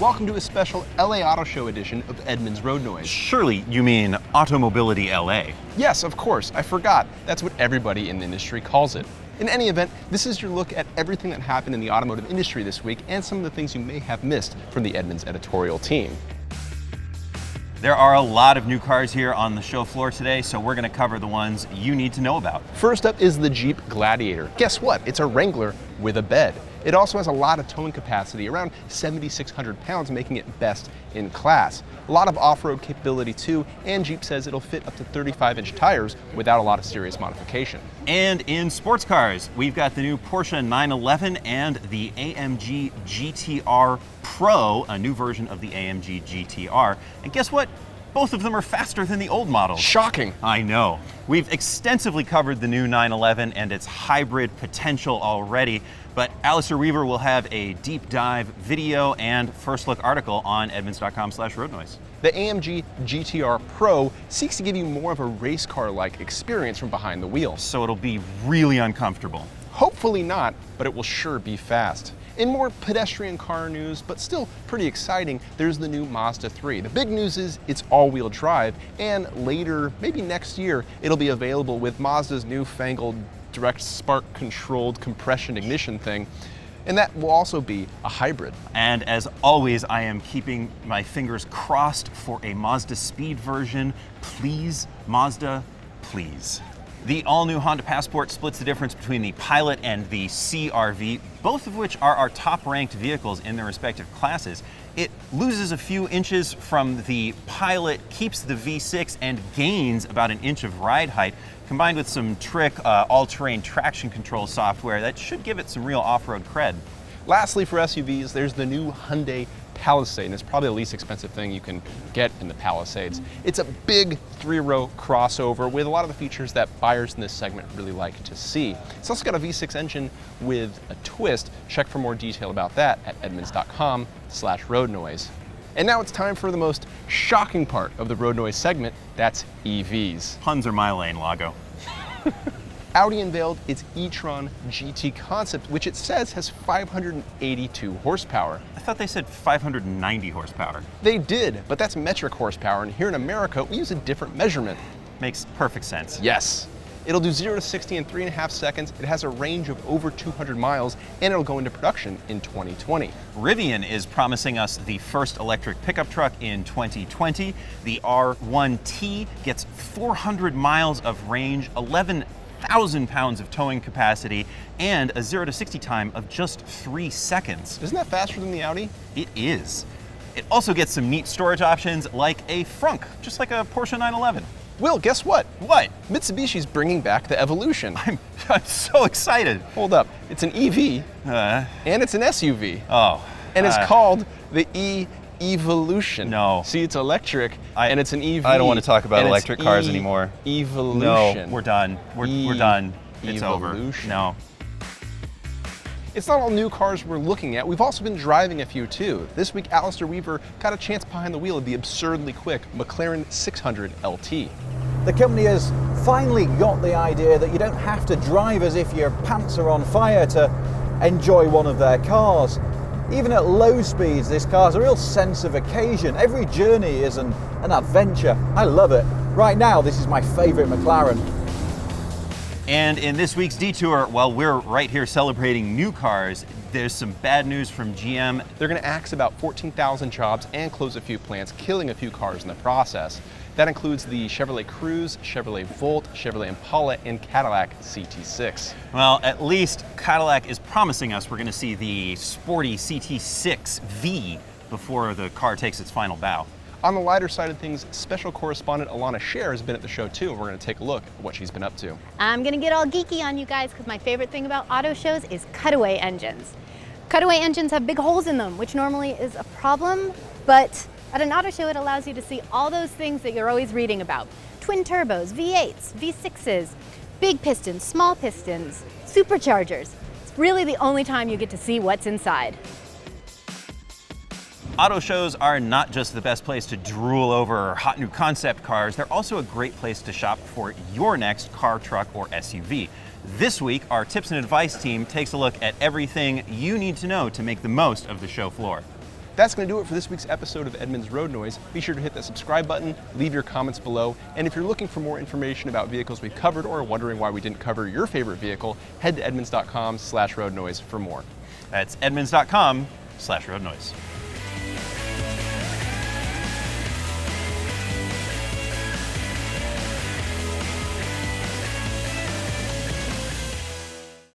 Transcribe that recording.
Welcome to a special LA Auto Show edition of Edmunds RoadNoise. Surely you mean Automobility LA. Yes, of course, I forgot. That's what everybody in the industry calls it. In any event, this is your look at everything that happened in the automotive industry this week and some of the things you may have missed from the Edmunds editorial team. There are a lot of new cars here on the show floor today, so we're going to cover the ones you need to know about. First up is the Jeep Gladiator. Guess what? It's a Wrangler with a bed. It also has a lot of towing capacity, around 7,600 pounds, making it best in class. A lot of off-road capability too, and Jeep says it'll fit up to 35-inch tires without a lot of serious modification. And in sports cars, we've got the new Porsche 911 and the AMG GTR Pro, a new version of the AMG GTR. And guess what? Both of them are faster than the old models. Shocking. I know. We've extensively covered the new 911 and its hybrid potential already, but Alistair Weaver will have a deep dive video and first look article on edmunds.com/roadnoise. The AMG GTR Pro seeks to give you more of a race car-like experience from behind the wheel. So it'll be really uncomfortable. Hopefully not, but it will sure be fast. In more pedestrian car news, but still pretty exciting, there's the new Mazda 3. The big news is it's all-wheel drive, and later, maybe next year, it'll be available with Mazda's newfangled direct spark-controlled compression ignition thing, and that will also be a hybrid. And as always, I am keeping my fingers crossed for a Mazda Speed version. Please, Mazda, please. The all-new Honda Passport splits the difference between the Pilot and the CR-V, both of which are our top-ranked vehicles in their respective classes. It loses a few inches from the Pilot, keeps the V6, and gains about an inch of ride height, combined with some trick all-terrain traction control software that should give it some real off-road cred. Lastly, for SUVs, there's the new Hyundai Palisade, and it's probably the least expensive thing you can get in the Palisades. It's a big three-row crossover with a lot of the features that buyers in this segment really like to see. It's also got a V6 engine with a twist. Check for more detail about that at edmunds.com/roadnoise. And now it's time for the most shocking part of the RoadNoise segment, that's EVs. Puns are my lane, Lago. Audi unveiled its e-tron GT concept, which it says has 582 horsepower. I thought they said 590 horsepower. They did, but that's metric horsepower, and here in America, we use a different measurement. Makes perfect sense. Yes. It'll do 0 to 60 in 3.5 seconds, it has a range of over 200 miles, and it'll go into production in 2020. Rivian is promising us the first electric pickup truck in 2020. The R1T gets 400 miles of range, 11,000 pounds of towing capacity, and a 0 to 60 time of just 3 seconds. Isn't that faster than the Audi? It is. It also gets some neat storage options like a frunk, just like a Porsche 911. Will, guess what? What? Mitsubishi's bringing back the Evolution. I'm so excited. Hold up, it's an EV and it's an SUV. Oh. And it's called the Evolution. No. See, it's electric and it's an EV. I don't want to talk about electric cars anymore. Evolution. No, we're done. We're done. It's over. Evolution. No. It's not all new cars we're looking at. We've also been driving a few too. This week, Alistair Weaver got a chance behind the wheel of the absurdly quick McLaren 600 LT. The company has finally got the idea that you don't have to drive as if your pants are on fire to enjoy one of their cars. Even at low speeds, this car has a real sense of occasion. Every journey is an adventure. I love it. Right now, this is my favorite McLaren. And in this week's Detour, while we're right here celebrating new cars, there's some bad news from GM. They're going to axe about 14,000 jobs and close a few plants, killing a few cars in the process. That includes the Chevrolet Cruze, Chevrolet Volt, Chevrolet Impala, and Cadillac CT6. Well, at least Cadillac is promising us we're going to see the sporty CT6V before the car takes its final bow. On the lighter side of things, special correspondent Elana Scherr has been at the show too, and we're going to take a look at what she's been up to. I'm going to get all geeky on you guys because my favorite thing about auto shows is cutaway engines. Cutaway engines have big holes in them, which normally is a problem, but at an auto show it allows you to see all those things that you're always reading about. Twin turbos, V8s, V6s, big pistons, small pistons, superchargers. It's really the only time you get to see what's inside. Auto shows are not just the best place to drool over hot new concept cars, they're also a great place to shop for your next car, truck, or SUV. This week, our tips and advice team takes a look at everything you need to know to make the most of the show floor. That's going to do it for this week's episode of Edmunds Road Noise. Be sure to hit that subscribe button, leave your comments below, and if you're looking for more information about vehicles we've covered or wondering why we didn't cover your favorite vehicle, head to edmunds.com/roadnoise for more. That's edmunds.com/roadnoise.